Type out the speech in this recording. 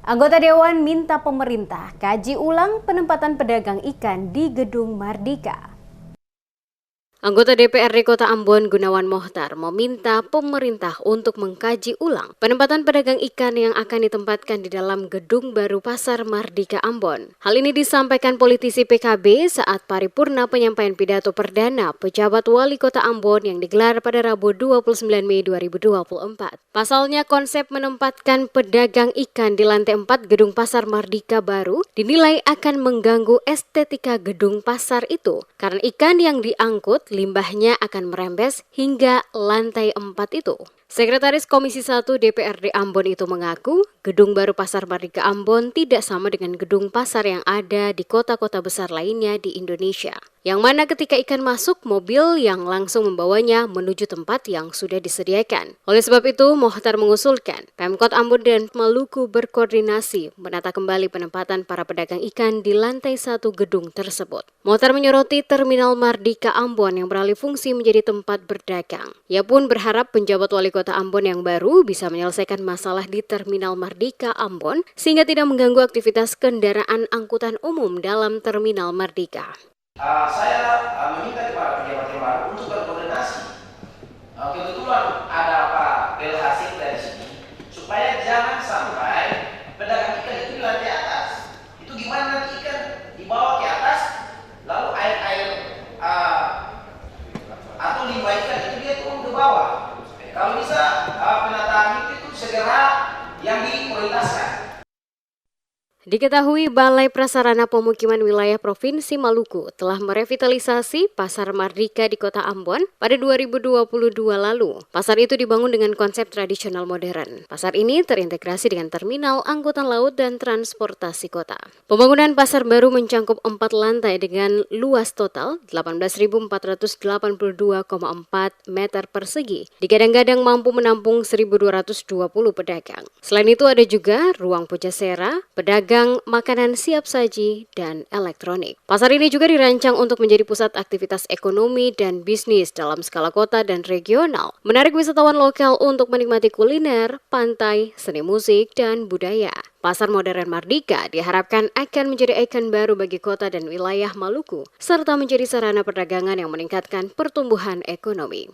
Anggota Dewan minta pemerintah kaji ulang penempatan pedagang ikan di Gedung Mardika. Anggota DPRD Kota Ambon Gunawan Mohtar meminta pemerintah untuk mengkaji ulang penempatan pedagang ikan yang akan ditempatkan di dalam gedung baru Pasar Mardika Ambon. Hal ini disampaikan politisi PKB saat paripurna penyampaian pidato perdana pejabat wali Kota Ambon yang digelar pada Rabu 29 Mei 2024. Pasalnya konsep menempatkan pedagang ikan di lantai 4 gedung Pasar Mardika baru dinilai akan mengganggu estetika gedung pasar itu karena ikan yang diangkut limbahnya akan merembes hingga lantai 4 itu. Sekretaris Komisi 1 DPRD Ambon itu mengaku gedung baru Pasar Mardika Ambon tidak sama dengan gedung pasar yang ada di kota-kota besar lainnya di Indonesia. Yang mana ketika ikan masuk, mobil yang langsung membawanya menuju tempat yang sudah disediakan. Oleh sebab itu, Mohtar mengusulkan Pemkot Ambon dan Maluku berkoordinasi menata kembali penempatan para pedagang ikan di lantai 1 gedung tersebut. Mohtar menyoroti Terminal Mardika Ambon yang beralih fungsi menjadi tempat berdagang. Ia pun berharap penjabat wali Kota Ambon yang baru bisa menyelesaikan masalah di Terminal Mardika Ambon sehingga tidak mengganggu aktivitas kendaraan angkutan umum dalam Terminal Mardika. Saya meminta kepada pejabat yang baru untuk berkoordinasi. Kebetulan ada Pak Belhasik dari sini, supaya jangan sampai pedagang ikan itu di lantai atas. Itu gimana nanti ikan dibawa ke atas, lalu air atau limbah ikan itu dia turun ke bawah. Kalau bisa penataan itu segera yang diprioritaskan. Diketahui Balai Prasarana Pemukiman Wilayah Provinsi Maluku telah merevitalisasi Pasar Mardika di Kota Ambon pada 2022 lalu. Pasar itu dibangun dengan konsep tradisional modern. Pasar ini terintegrasi dengan terminal angkutan laut dan transportasi kota. Pembangunan pasar baru mencangkup 4 lantai dengan luas total 18.482,4 meter persegi. Digadang-gadang mampu menampung 1.220 pedagang. Selain itu ada juga ruang pujasera, pedagang makanan siap saji, dan elektronik. Pasar ini juga dirancang untuk menjadi pusat aktivitas ekonomi dan bisnis dalam skala kota dan regional, menarik wisatawan lokal untuk menikmati kuliner, pantai, seni musik, dan budaya. Pasar modern Mardika diharapkan akan menjadi ikon baru bagi kota dan wilayah Maluku, serta menjadi sarana perdagangan yang meningkatkan pertumbuhan ekonomi.